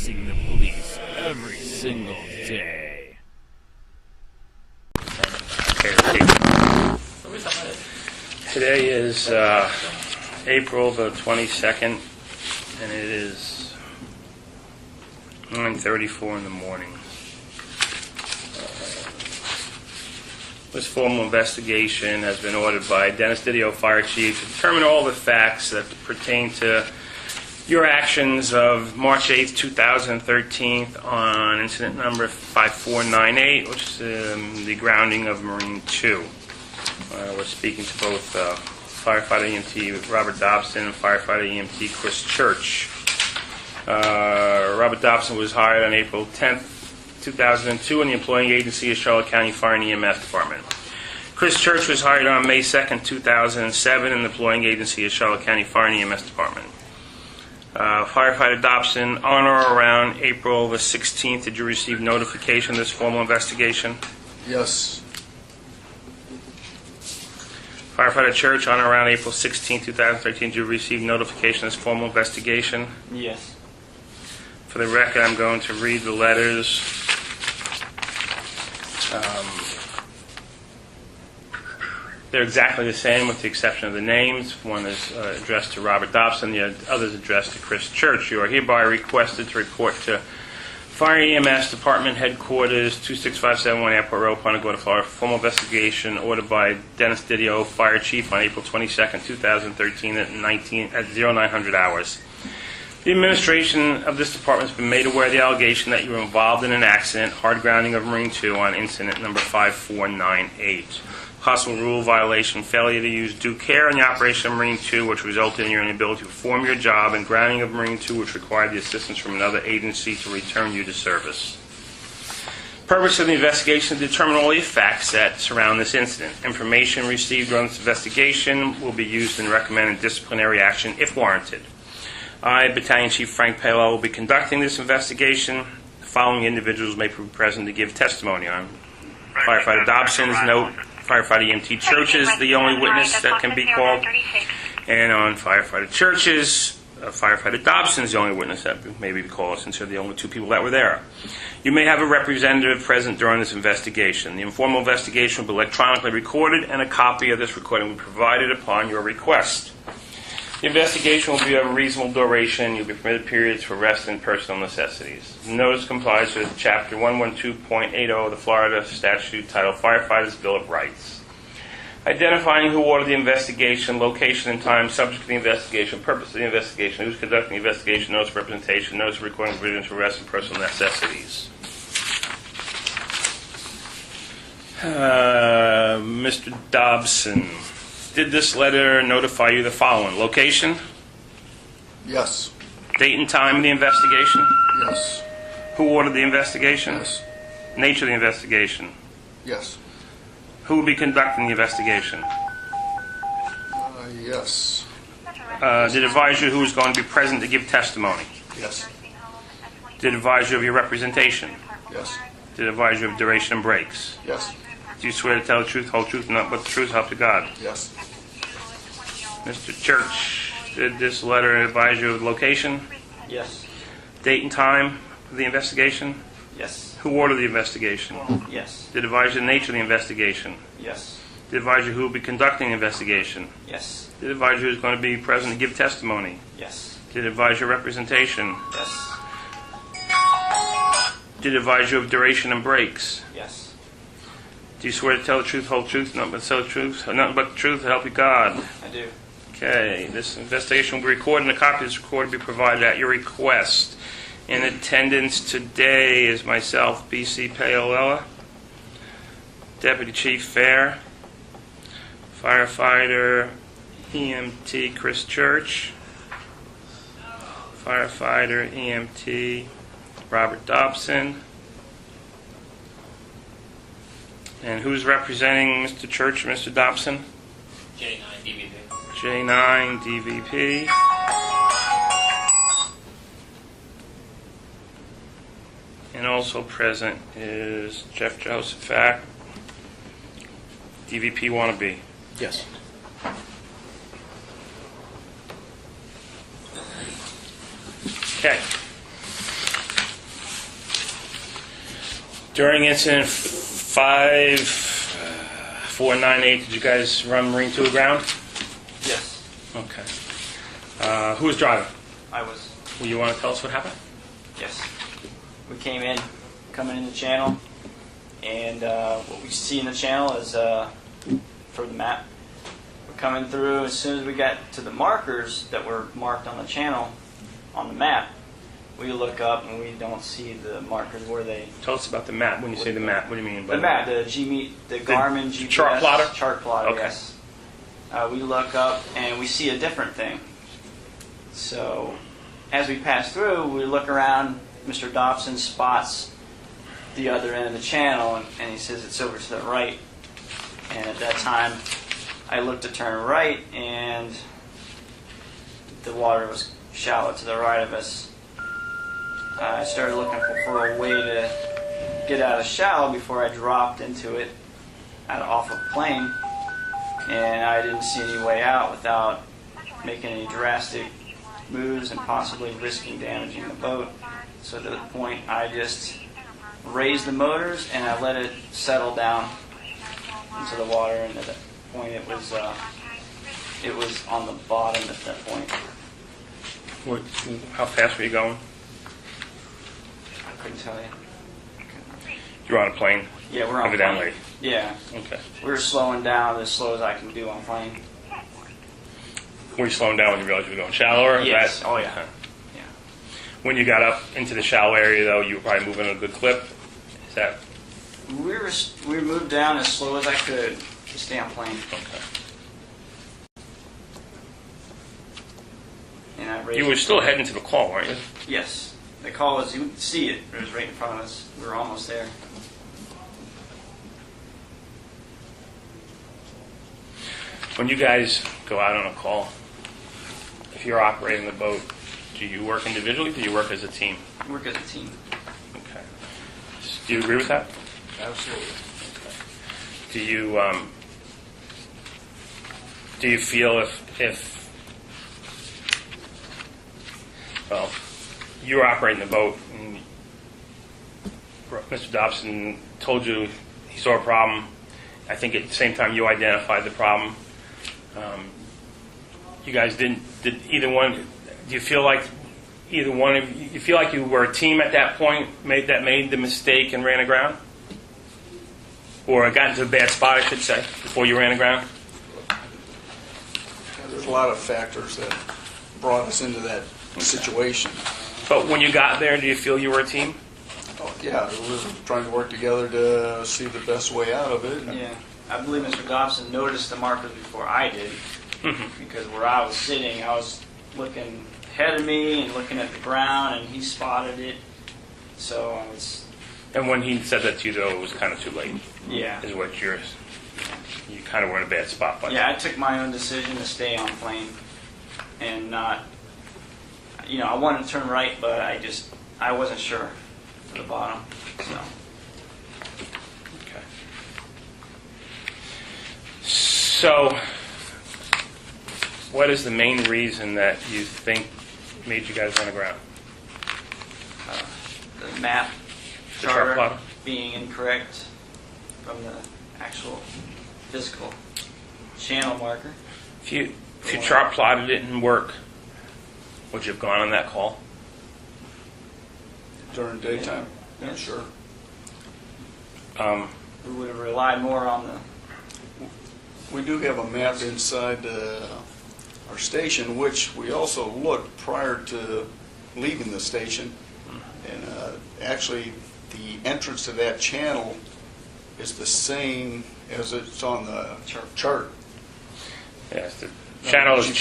facing the police every single day. Today is April the 22nd, and it is 9:34 in the morning. This formal investigation has been ordered by Dennis Didio, Fire Chief, to determine all the facts that pertain to your actions of March 8th, 2013 on incident number 5498, which is the grounding of Marine 2. We're speaking to both firefighter EMT Robert Dobson and firefighter EMT Chris Church. Robert Dobson was hired on April 10th, 2002, and the employing agency is Charlotte County Fire and EMS Department. Chris Church was hired on May 2nd, 2007, and the employing agency is Charlotte County Fire and EMS Department. Firefighter Dobson, on or around April the 16th, did you receive notification of this formal investigation? Yes. Firefighter Church, on or around April 16th, 2013, did you receive notification of this formal investigation? Yes. For the record, I'm going to read the letters. They're exactly the same with the exception of the names. One is addressed to Robert Dobson, the other is addressed to Chris Church. You are hereby requested to report to Fire EMS Department Headquarters, 26571 Airport Road, Punta Gorda, Florida, for formal investigation ordered by Dennis Didio, Fire Chief, on April 22nd, 2013 at 0900 hours. The administration of this department has been made aware of the allegation that you were involved in an accident, hard grounding of Marine 2 on incident number 5498. Possible rule violation, failure to use due care in the operation of Marine 2, which resulted in your inability to perform your job, and grounding of Marine 2, which required the assistance from another agency to return you to service. Purpose of the investigation is to determine all the facts that surround this incident. Information received during this investigation will be used in recommending disciplinary action if warranted. I, Battalion Chief Frank Paolo, will be conducting this investigation. The following individuals may be present to give testimony on. Firefighter Dobson's note. Firefighter EMT Church is the only witness that can be called. And on Firefighter Church's, Firefighter Dobson is the only witness that may be called, since they're the only two people that were there. You may have a representative present during this investigation. The informal investigation will be electronically recorded, and a copy of this recording will be provided upon your request. The investigation will be of a reasonable duration. You'll be permitted periods for rest and personal necessities. The notice complies with Chapter 112.80 of the Florida Statute titled Firefighters' Bill of Rights. Identifying who ordered the investigation, location and time subject to the investigation, purpose of the investigation, who's conducting the investigation, notice of representation, notice of recording provisions for rest and personal necessities. Mr. Dobson. Did this letter notify you the following? Location? Yes. Date and time of the investigation? Yes. Who ordered the investigation? Yes. Nature of the investigation? Yes. Who will be conducting the investigation? Yes. Did it advise you who was going to be present to give testimony? Yes. Did it advise you of your representation? Yes. Did it advise you of duration and breaks? Yes. Do you swear to tell the truth, whole truth, and nothing but the truth, help you God? Yes. Mr. Church, did this letter advise you of location? Yes. Date and time of the investigation? Yes. Who ordered the investigation? Yes. Did it advise you the nature of the investigation? Yes. Did it advise you who will be conducting the investigation? Yes. Did it advise you who is going to be present to give testimony? Yes. Did it advise your representation? Yes. Did it advise you of duration and breaks? Yes. Do you swear to tell the truth, whole truth, nothing but the truth, nothing but the truth, to help you God? I do. Okay, this investigation will be recorded, and a copy of this recording will be provided at your request. In attendance today is myself, B.C. Paolella, Deputy Chief Fair, Firefighter EMT Chris Church, Firefighter EMT Robert Dobson. And who's representing Mr. Church and Mr. Dobson? J9 DVP. J9 DVP. And also present is Jeff Josephat, DVP wannabe. Yes. Okay. During incident 5498, did you guys run Marine 2 aground? Yes, Okay. Who was driving? I was. Will you want to tell us what happened? Yes. We came in, coming in the channel, and what we see in the channel is for the map. We're coming through. As soon as we got to the markers that were marked on the channel on the map, we look up and we don't see the markers where they. Tell us about the map. When you say the map, what do you mean by The map, the Garmin GPS chart plotter? Chart plotter, Okay. yes. We look up and we see a different thing. So, as we pass through, we look around. Mr. Dobson spots the other end of the channel, and he says it's over to the right. And at that time, I looked to turn right, and the water was shallow to the right of us. I started looking for a way to get out of shallow before I dropped into it off a plane, and I didn't see any way out without making any drastic moves and possibly risking damaging the boat. So at that point, I just raised the motors and I let it settle down into the water, and at that point it was on the bottom at that point. How fast were you going? I couldn't tell you. You were on a plane? Yeah, we're on Evidently. plane. Yeah. Okay. We were slowing down as slow as I can do on plane. Were you slowing down when you realized you were going shallower? Yes. That- Oh, yeah. okay. Yeah. When you got up into the shallow area, though, you were probably moving at a good clip. Is that We moved down as slow as I could to stay on plane. okay? And I raised You were still heading to the call, weren't you? Yes. The call was, you could see it. It was right in front of us. We were almost there. When you guys go out on a call, if you're operating the boat, do you work individually or do you work as a team? We work as a team. Okay. Do you agree with that? Absolutely. Do you feel if well, you were operating the boat and Mr. Dobson told you he saw a problem, I think at the same time you identified the problem, you guys did either one, do you feel like either one of you feel like you were a team at that point made the mistake and ran aground? Or got into a bad spot, I should say, before you ran aground? There's a lot of factors that brought us into that situation. But when you got there, do you feel you were a team? Oh, yeah, we were trying to work together to see the best way out of it. Yeah. I believe Mr. Dobson noticed the markers before I did. Because where I was sitting, I was looking ahead of me and looking at the ground, and he spotted it. So I was... And when he said that to you, though, it was kind of too late. Yeah. Is what you kind of were in a bad spot. By Yeah, I took my own decision to stay on plane and not, I wanted to turn right, but I wasn't sure for the bottom, so. Okay. So, what is the main reason that you think made you guys run aground? The map The chart charter plotter? being incorrect from the actual physical channel marker. If you chart plotted it and work, would you have gone on that call? During daytime, yeah, Yes. sure. We would have relied more on the... We do have a map inside our station, which we also looked prior to leaving the station. And actually, the entrance to that channel is the same as it's on the chart. Yes, the channel has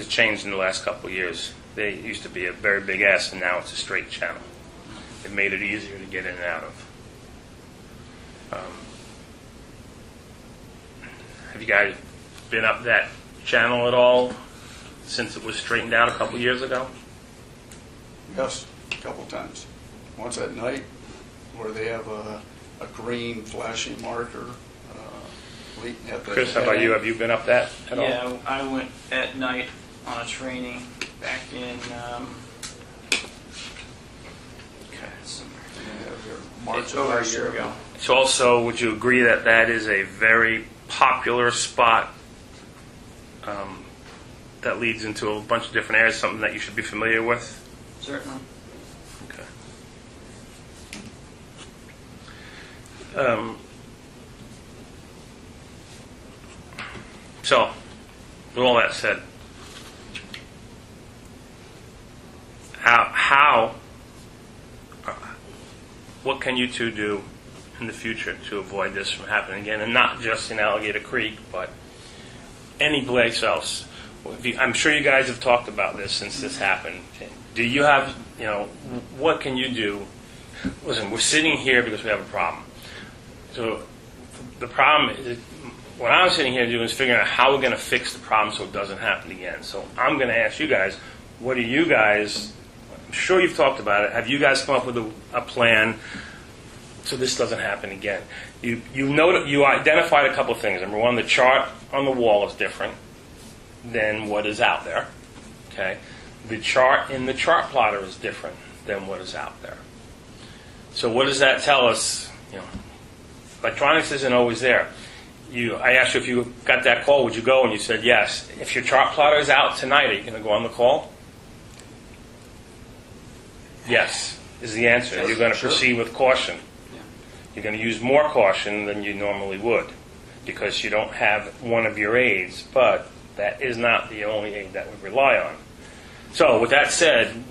changed in the last couple of years. They used to be a very big S, and now it's a straight channel. It made it easier to get in and out of. Have you guys been up that channel at all since it was straightened out a couple of years ago? Yes, a couple times. Once at night, where they have a green flashing marker. At the Chris, how about you? Have you been up that at all? Yeah, I went at night on a training back in March over a year ago. So also, would you agree that that is a very popular spot that leads into a bunch of different areas, something that you should be familiar with? Certainly. Okay. So, with all that said, what can you two do in the future to avoid this from happening again, and not just in Alligator Creek, but any place else? I'm sure you guys have talked about this since this happened. Do you have, what can you do? Listen, we're sitting here because we have a problem. So the problem is, what I'm sitting here doing is figuring out how we're going to fix the problem so it doesn't happen again. So I'm going to ask you guys, what do you guys, I'm sure you've talked about it, have you guys come up with a plan so this doesn't happen again? You identified a couple of things. Number one, the chart on the wall is different than what is out there. Okay, the chart in the chart plotter is different than what is out there. So what does that tell us? Electronics isn't always there. I asked you if you got that call, would you go? And you said yes. If your chart plotter is out tonight, are you going to go on the call? Yes, is the answer. You're going to proceed with caution. You're going to use more caution than you normally would because you don't have one of your aids, but that is not the only aid that we rely on. So with that said,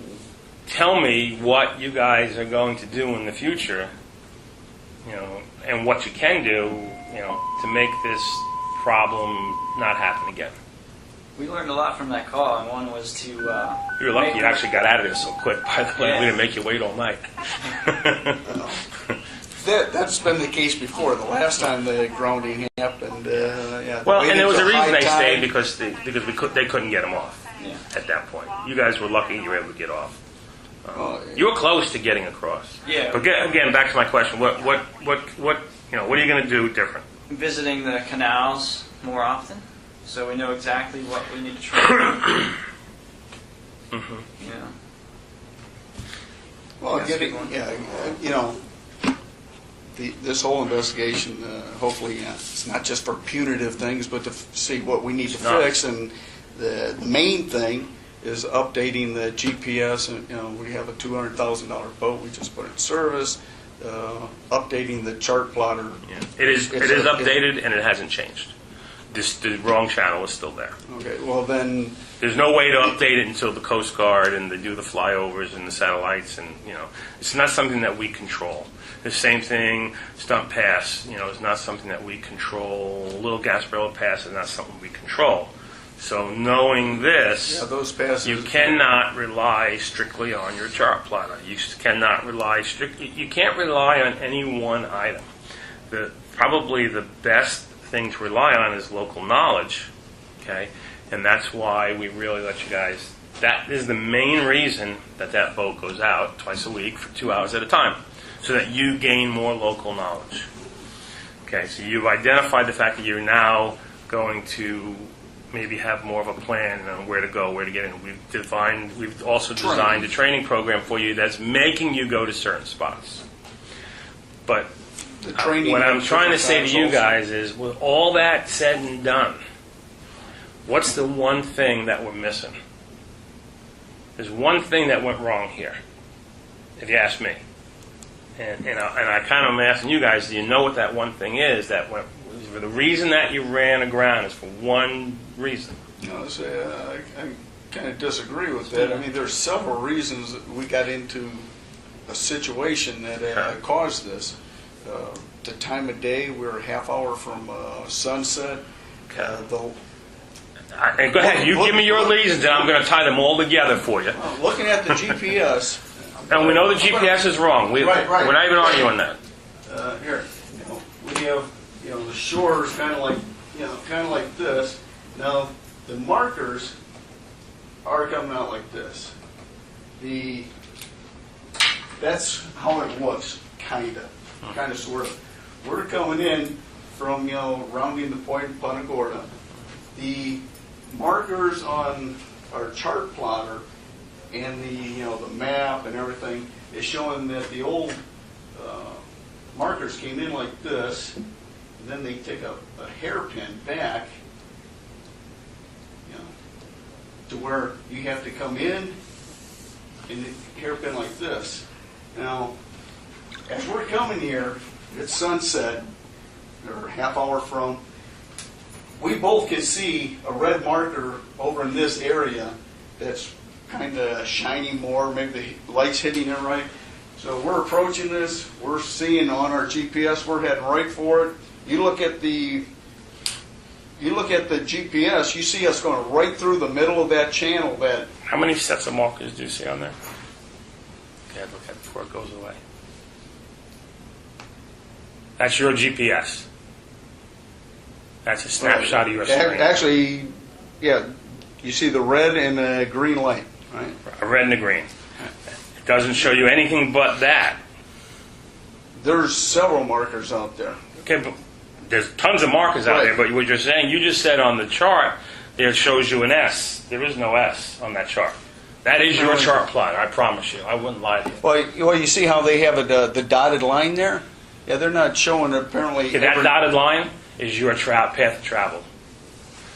tell me what you guys are going to do in the future, and what you can do, to make this problem not happen again. We learned a lot from that call, and one was to... you were lucky you actually got out of this so quick, by the way. Yeah. We didn't make you wait all night. That's been the case before. The last time the grounding happened, Well, and there was a waited till reason they high stayed tide. because they couldn't get them off at that point. You guys were lucky you were able to get off. You were close to getting across. Yeah. But again, back to my question: what are you going to do different? Visiting the canals more often, so we know exactly what we need to try. Well, That's a good one. This whole investigation, hopefully, it's not just for punitive things, but to see what we need to fix. And the main thing is updating the GPS. And we have a $200,000 boat we just put in service. Updating the chart plotter. It is updated and it hasn't changed. The wrong channel is still there. Okay. Well, then. There's no way to update it until the Coast Guard and they do the flyovers and the satellites, and it's not something that we control. The same thing, Stunt Pass, is not something that we control. Little Gasparilla Pass is not something we control. So knowing this, those passes, you cannot rely strictly on your chart plotter. You cannot rely you can't rely on any one item. Probably the best thing to rely on is local knowledge. Okay. And that's why we really let you guys, that is the main reason that boat goes out twice a week for 2 hours at a time, so that you gain more local knowledge. Okay, so you've identified the fact that you're now going to maybe have more of a plan on where to go, where to get in. We've also designed a training program for you that's making you go to certain spots. But what I'm trying to say to you guys is, with all that said and done, what's the one thing that we're missing? There's one thing that went wrong here, if you ask me. And I kind of am asking you guys, do you know what that one thing is? For the reason that you ran aground is for one reason. I kind of disagree with that. I mean, there's several reasons that we got into a situation that caused this. The time of day, we're a half hour from sunset. Go ahead, you give me your reasons, and I'm going to tie them all together for you. Looking at the GPS. And we know the GPS is wrong. We're not even arguing that. Here, we have, the shore is kind of like this. Now, the markers are coming out like this. That's how it looks, kind of, sort of. We're coming in from, rounding the point in Punta Gorda. The markers on our chart plotter and the map and everything is showing that the old markers came in like this, and then they take a hairpin back, you know, to where you have to come in and the hairpin like this. Now, as we're coming here, it's sunset, or half hour from, we both can see a red marker over in this area that's kind of shining more, maybe the light's hitting it right. So we're approaching this, we're seeing on our GPS, we're heading right for it. You look at the GPS, you see us going right through the middle of that channel. That How many sets of markers do you see on there? Okay, look at it before it goes away. That's your GPS. That's a snapshot of your screen. Actually, yeah, you see the red and the green light, right? A red and a green. It doesn't show you anything but that. There's several markers out there. Okay, but there's tons of markers out there, but what you're saying, you just said on the chart, there shows you an S. There is no S on that chart. That is your chart plot, I promise you. I wouldn't lie to you. Well, you see how they have the dotted line there? Yeah, they're not showing apparently. Okay, that dotted line is your path of travel.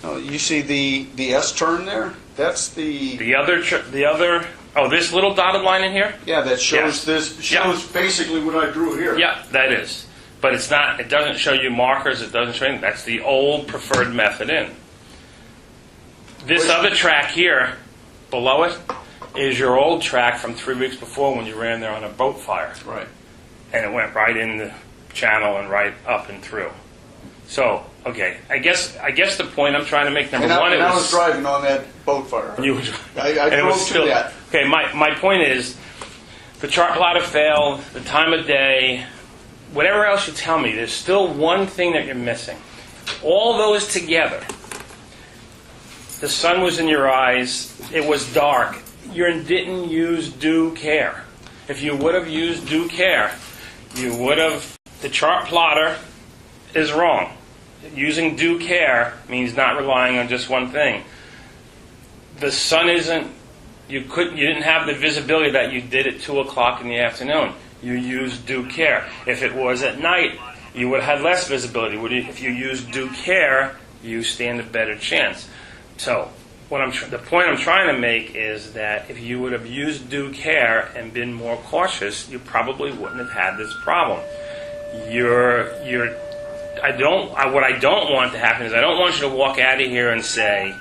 Oh, you see the S turn there? That's The other. Oh, this little dotted line in here. Yeah, that shows Yes. this. Shows basically what I drew here. Yeah, that is. But it's not. It doesn't show you markers. It doesn't show anything. That's the old preferred method in. This other track here, below it, is your old track from 3 weeks before when you ran there on a boat fire. Right. And it went right in the channel and right up and through. So, okay, I guess the point I'm trying to make, number one, I was driving on that boat fire. I drove through that. Okay, my point is, the chart plotter failed, the time of day, whatever else you tell me, there's still one thing that you're missing. All those together, the sun was in your eyes, it was dark, you didn't use due care. If you would have used due care, you would have, the chart plotter is wrong. Using due care means not relying on just one thing. The sun isn't, you didn't have the visibility that you did at 2 o'clock in the afternoon. You used due care. If it was at night, you would have had less visibility. If you used due care, you stand a better chance. So, the point I'm trying to make is that if you would have used due care and been more cautious, you probably wouldn't have had this problem. What I don't want to happen is I don't want you to walk out of here and say,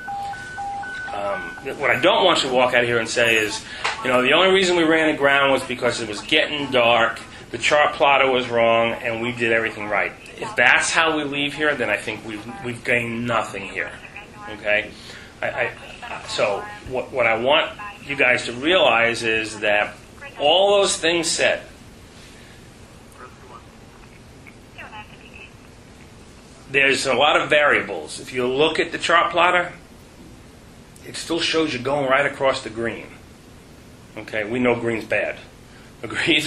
what I don't want you to walk out of here and say is, the only reason we ran aground was because it was getting dark, the chart plotter was wrong, and we did everything right. If that's how we leave here, then I think we've gained nothing here. Okay? So what I want you guys to realize is that all those things said, there's a lot of variables. If you look at the chart plotter, it still shows you going right across the green. Okay, we know green's bad. Agreed?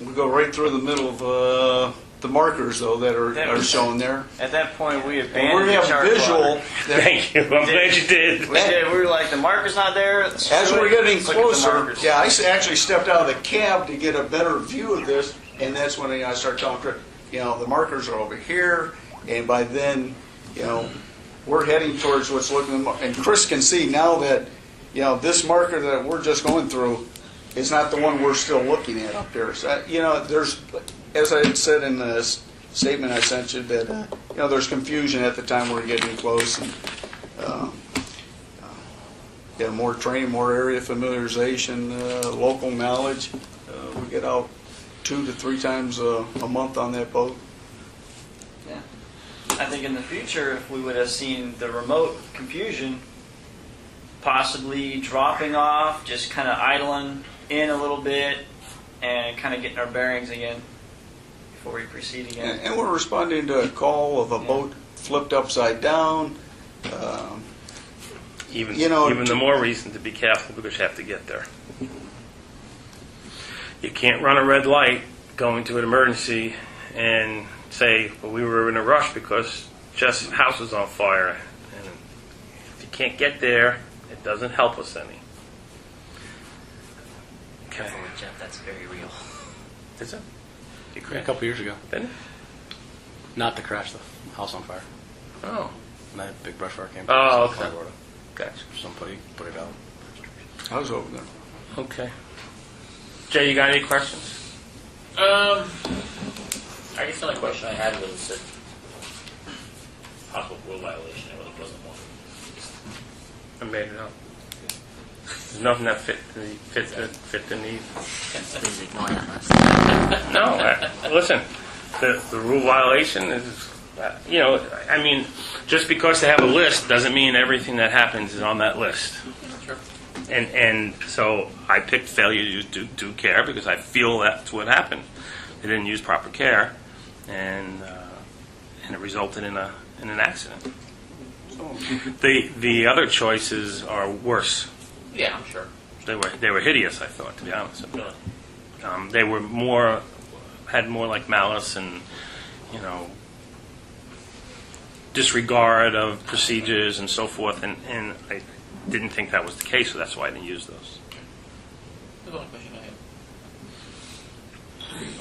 We go right through the middle of the markers, though, that are shown there. At that point, we And abandoned we're the going to chart have visual. plotter. Thank you. I'm glad you did. We did. We were like, the marker's not there. As we're getting Let's look at the closer, markers. yeah, I actually stepped out of the cab to get a better view of this, and that's when I started telling Chris, the markers are over here, and by then, we're heading towards what's looking, and Chris can see now that, this marker that we're just going through is not the one we're still looking at up here. So, there's, as I had said in the statement I sent you, that, there's confusion at the time we're getting close, and, more training, more area familiarization, local knowledge. We get out 2 to 3 times a month on that boat. Yeah. I think in the future, if we would have seen the remote confusion, possibly dropping off, just kind of idling in a little bit, and kind of getting our bearings again before we proceed again. And we're responding to a call of a boat flipped upside down. Even the more reason to be careful because you have to get there. You can't run a red light going to an emergency and say, well, we were in a rush because Jeff's house was on fire. And if you can't get there, it doesn't help us any. Okay. Careful with Jeff, that's very real. Is it? It A couple years ago. Didn't it? Not the crash, the house on fire. Oh, And that big brush fire came. Oh, from okay. Colorado. gotcha. Somebody put it out. I was over there. Okay. Jay, you got any questions? I guess the only question I had was that possible rule violation. I really wasn't one. I made it up. There's nothing that fit the need. Please ignore that last. No, listen, the rule violation is, I mean, just because they have a list doesn't mean everything that happens is on that list. Sure. And so I picked failure to use due care because I feel that's what happened. They didn't use proper care, and it resulted in an accident. So, The other choices are worse. Yeah, I'm sure. They were hideous, I thought, to be honest. Really. They were had more like malice and, disregard of procedures and so forth, and I didn't think that was the case, so that's why I didn't use those. That's the only question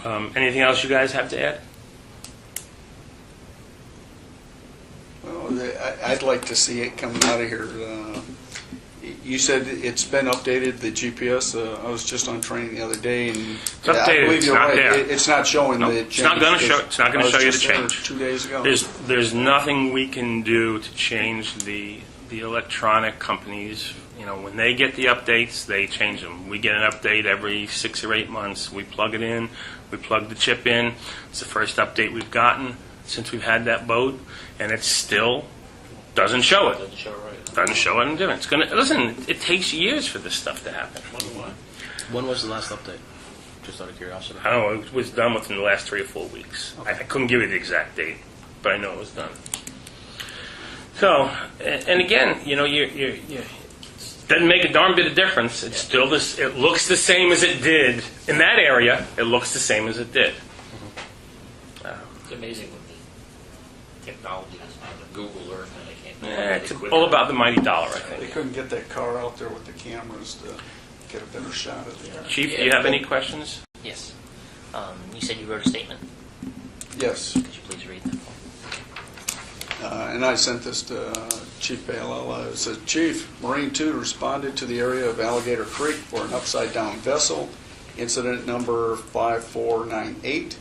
I had. Anything else you guys have to add? well, I'd like to see it coming out of here. You said it's been updated, the GPS. I was just on training the other day, and It's updated. I believe It's you're not right. there. It's not showing Nope. the It's change. not gonna show- it's not gonna I was show you the just there change. 2 days ago. There's nothing we can do to change the electronic companies. When they get the updates, they change them. We get an update every 6 or 8 months. We plug it in. We plug the chip in. It's the first update we've gotten since we've had that boat, and it still doesn't show it. Doesn't show right. Doesn't show it in different. Listen, it takes years for this stuff to happen. Wonder why. When was the last update? Just out of curiosity. I don't know. It was done within the last 3 or 4 weeks. I couldn't give you the exact date, but I know it was done. So, and again, you doesn't make a darn bit of difference. It's still this. It looks the same as it did in that area. It looks the same as it did. It's amazing what the technology is now. The Google Earth and they can't. It's all about the mighty dollar, I They think. couldn't get that car out there with the cameras to get a better shot of the air. Chief, do you have any questions? Yes. You said you wrote a statement. Yes, Could you please read that? and I sent this to Chief PINELLAS. It says, Chief, Marine 2 responded to the area of Alligator Creek for an upside-down vessel, incident number 5498.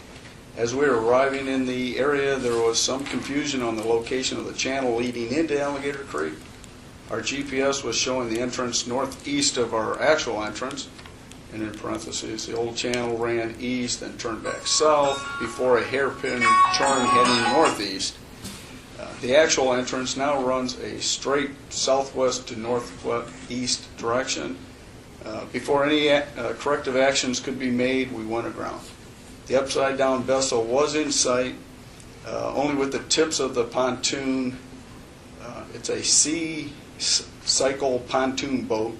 As we were arriving in the area, there was some confusion on the location of the channel leading into Alligator Creek. Our GPS was showing the entrance northeast of our actual entrance, and in parentheses, the old channel ran east and turned back south before a hairpin turn heading northeast. The actual entrance now runs a straight southwest to northeast direction. Before any corrective actions could be made, we went aground. The upside-down vessel was in sight, only with the tips of the pontoon. It's a C-cycle pontoon boat.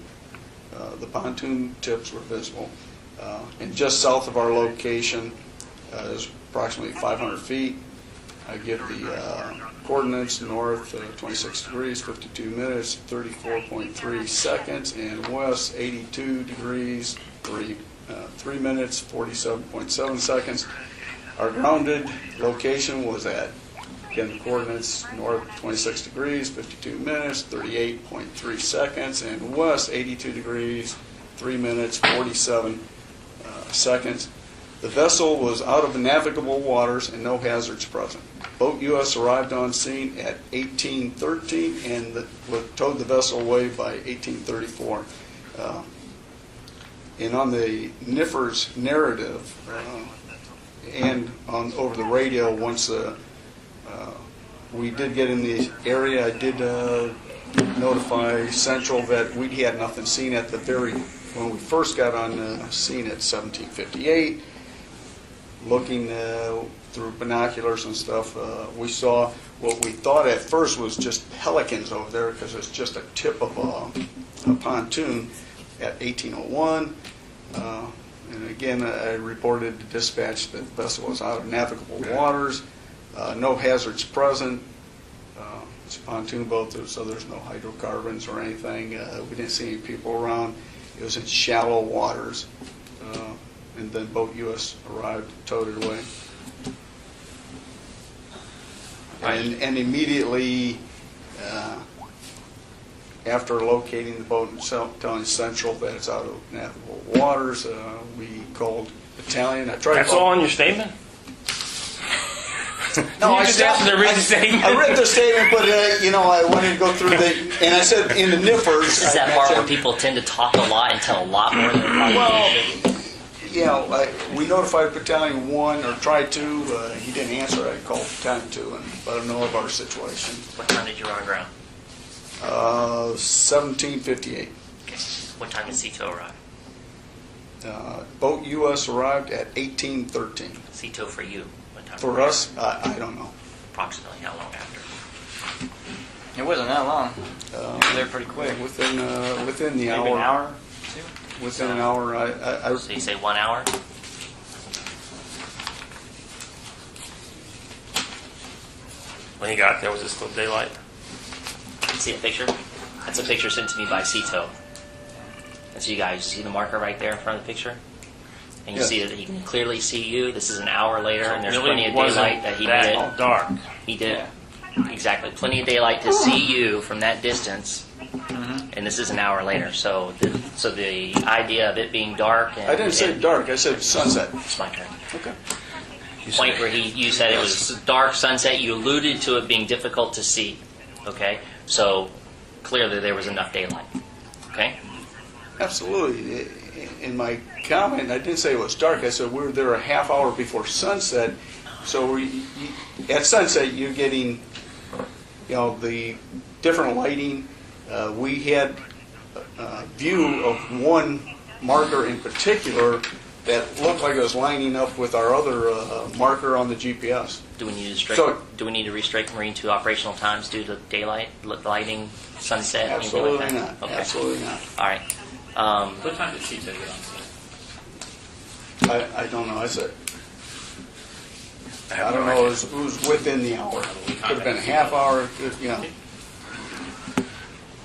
The pontoon tips were visible. And just south of our location is approximately 500 feet. I give the coordinates: north 26 degrees, 52 minutes, 34.3 seconds, and west 82 degrees, 3 minutes, 47.7 seconds. Our grounded location was at, again, the coordinates: north 26 degrees, 52 minutes, 38.3 seconds, and west 82 degrees, 3 minutes, 47 seconds. The vessel was out of navigable waters and no hazards present. Boat US arrived on scene at 1813 and towed the vessel away by 1834. And on the NIFR's narrative and over the radio, once we did get in the area, I did notify Central that we had nothing seen at when we first got on scene at 1758. Looking through binoculars and stuff, we saw what we thought at first was just pelicans over there because it's just a tip of a pontoon at 1801. And again, I reported to dispatch that the vessel was out of navigable waters, no hazards present. It's a pontoon boat, so there's no hydrocarbons or anything. We didn't see any people around. It was in shallow waters. and then Boat US arrived, towed it away. And immediately after locating the boat and telling Central that it's out of navigable waters, we called Battalion. I tried. That's all in your statement? No, You just asked them to read the statement. I read the statement, but I wanted to go through and I said in the NIFRs. This is that part where people tend to talk a lot and tell a lot more than they probably should. We notified Battalion 1, or tried to. He didn't answer. I called Battalion 2 and let him know of our situation. What time did you run aground? 1758. Okay. What time did CETO arrive? Boat US arrived at 1813. CETO for you? What time? For us, I don't know. Approximately how long after? It wasn't that long. Uh, They're pretty quick. Within the Maybe hour. an hour, two. Within an hour, I So you say 1 hour? When he got there, was it still daylight? See a picture? That's a picture sent to me by CETO. And so you guys see the marker right there in front of the picture? And you Yes. see that he can clearly see you. This is an hour later, and there's Really plenty of wasn't daylight that he that did. dark. He did. Exactly. Plenty of daylight to see you from that distance. And this is an hour later. So the idea of it being dark and... I didn't say dark. I said sunset. It's my turn. Okay. Point where you said it was dark sunset, you alluded to it being difficult to see. Okay? So clearly there was enough daylight. Okay? Absolutely. In my comment, I didn't say it was dark. I said we were there a half hour before sunset. So at sunset, you're getting, the different lighting. We had a view of one marker in particular that looked like it was lining up with our other marker on the GPS. Do we need to So- restrict Marine 2 operational times due to daylight, lighting, sunset, anything like Absolutely that? not. Okay. Absolutely not. All right. What time did CETO get on site? I don't know. I said. I don't know. It was within the hour. Could have been a half hour.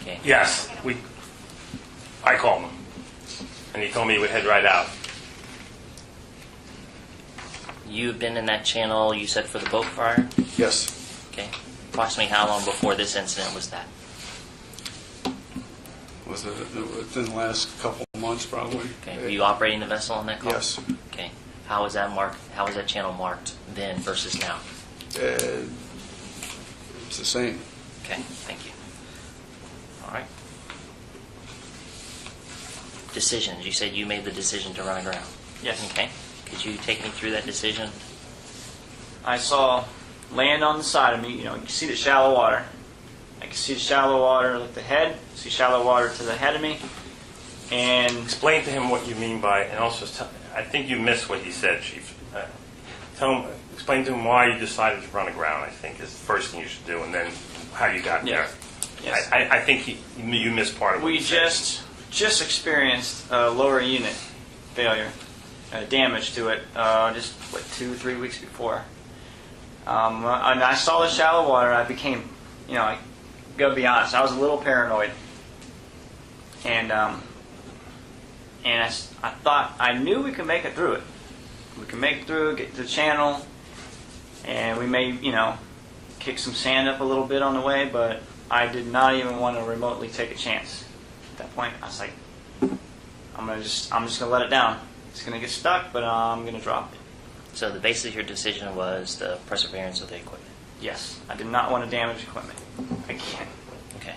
Okay. Yes, I called him, and he told me he would head right out. You've been in that channel, you said, for the boat fire? Yes. Okay. Approximately how long before this incident was that? Was it within the last couple of months, probably? Okay. Were you operating the vessel on that call? Yes. Okay. How was that marked? How was that channel marked then versus now? It's the same. Okay. Thank you. All right. Decisions. You said you made the decision to run aground. Yes. Okay. Could you take me through that decision? I saw land on the side of me. You can see the shallow water. I can see the shallow water like the head. See shallow water to the head of me. And Explain to him what you mean by, and also I think you missed what he said, Chief. Explain to him why you decided to run aground, I think, is the first thing you should do, and then how you got there. Yes. I think you missed part of what we he said. just experienced a lower unit failure, damage to it, just 2-3 weeks before. And I saw the shallow water. I became, I gotta be honest, I was a little paranoid, and I thought I knew we could make it through it. We can make it through, get to the channel, and we may, kick some sand up a little bit on the way, but I did not even want to remotely take a chance. At that point, I was like, I'm just gonna let it down. It's gonna get stuck, but I'm gonna drop it. So the basis of your decision was the perseverance of the equipment. Yes, I did not want to damage equipment again. Okay.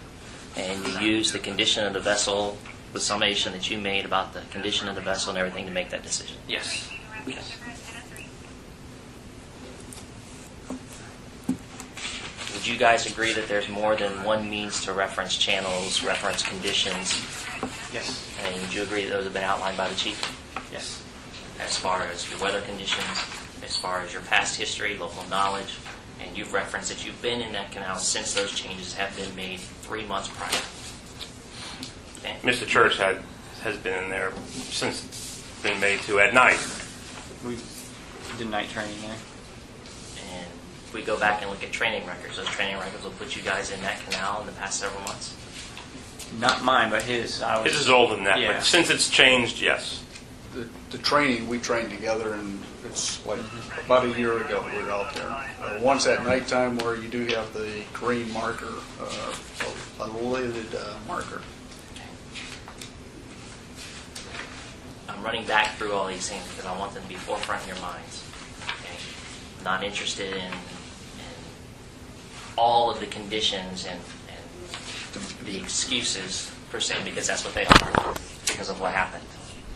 And you used the condition of the vessel, the summation that you made about the condition of the vessel and everything to make that decision. Yes. Okay. Would you guys agree that there's more than one means to reference channels, reference conditions? Yes. And would you agree that those have been outlined by the chief? Yes. As far as your weather conditions, as far as your past history, local knowledge, and you've referenced that you've been in that canal since those changes have been made 3 months prior. Okay. Mr. Church has been in there since it's been made to at night. We did night training there. And if we go back and look at training records, those training records will put you guys in that canal in the past several months. Not mine, but his. His is older than that, Yeah. but since it's changed, yes. the training, we trained together, and it's like about a year ago we were out there. Once at nighttime where you do have the green marker, a lidded marker. I'm running back through all these things because I want them to be forefront in your minds. Okay? I'm not interested in all of the conditions and the excuses per se, because that's what they are because of what happened.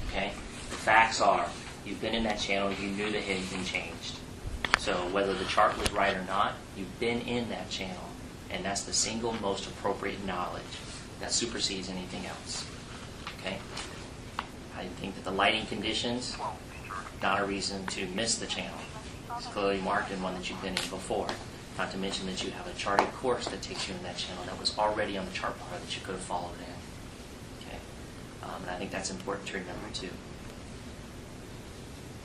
Okay? The facts are, you've been in that channel, you knew that anything changed. So whether the chart was right or not, you've been in that channel, and that's the single most appropriate knowledge that supersedes anything else. Okay? I think that the lighting conditions, not a reason to miss the channel. It's clearly marked in one that you've been in before. Not to mention that you have a charted course that takes you in that channel that was already on the chart bar that you could have followed in. Okay? And I think that's important to remember too.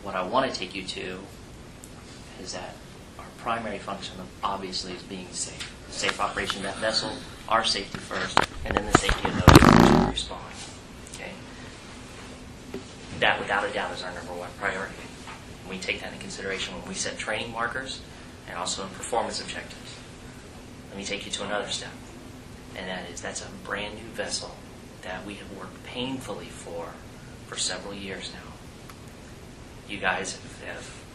What I want to take you to is that our primary function obviously is being safe. The safe operation of that vessel, our safety first, and then the safety of those who respond. Okay? That without a doubt is our number one priority. And we take that into consideration when we set training markers and also in performance objectives. Let me take you to another step, and that is that's a brand new vessel that we have worked painfully for several years now. You guys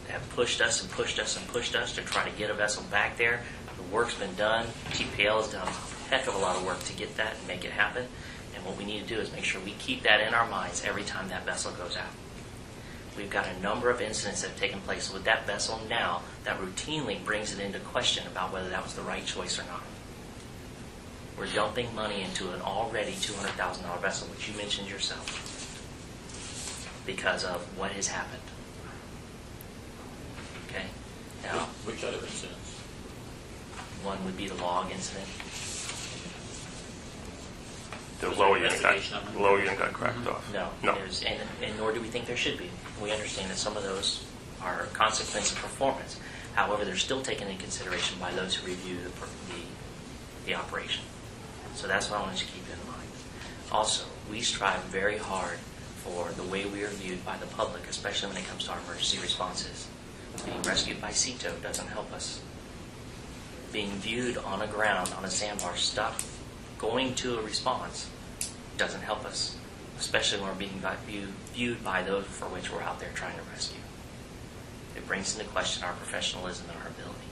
have pushed us and pushed us and pushed us to try to get a vessel back there. The work's been done. TPL has done a heck of a lot of work to get that and make it happen. And what we need to do is make sure we keep that in our minds every time that vessel goes out. We've got a number of incidents that have taken place with that vessel now that routinely brings it into question about whether that was the right choice or not. We're dumping money into an already $200,000 vessel, which you mentioned yourself, because of what has happened. Okay? Now, Which other incidents? one would be the log incident. The Was low there unit investigation on got cracked off. No. No. And nor do we think there should be. We understand that some of those are a consequence of performance. However, they're still taken into consideration by those who review the operation. So that's what I want you to keep in mind. Also, we strive very hard for the way we are viewed by the public, especially when it comes to our emergency responses. Being rescued by CETO doesn't help us. Being viewed on a ground, on a sandbar, stuck, going to a response doesn't help us, especially when we're being viewed by those for which we're out there trying to rescue. It brings into question our professionalism and our ability.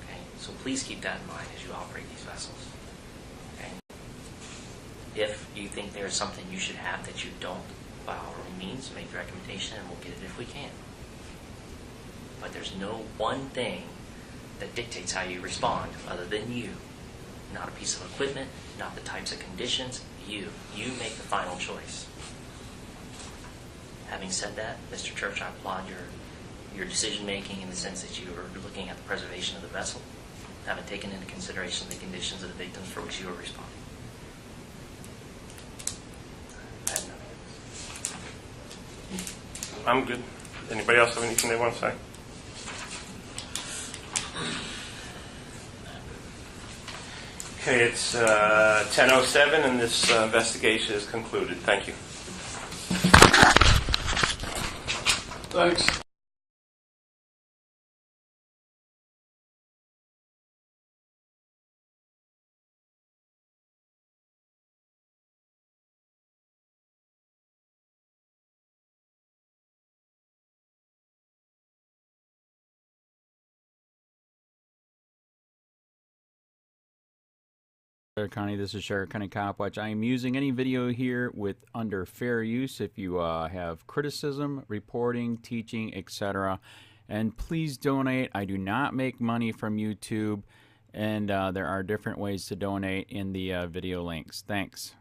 Okay? So please keep that in mind as you operate these vessels. Okay? If you think there is something you should have that you don't, by all means, make the recommendation and we'll get it if we can. But there's no one thing that dictates how you respond other than you. Not a piece of equipment, not the types of conditions, you. You make the final choice. Having said that, Mr. Church, I applaud your decision making in the sense that you are looking at the preservation of the vessel, having taken into consideration the conditions of the victims for which you are responding. I have nothing. I'm good. Anybody else have anything they want to say? Okay, it's 10:07 and this investigation is concluded. Thank you. Thanks. County, this is Sheriff County COPWATCH. I am using any video here with under fair use if you have criticism, reporting, teaching, etc. And please donate. I do not make money from YouTube, and there are different ways to donate in the video links. Thanks.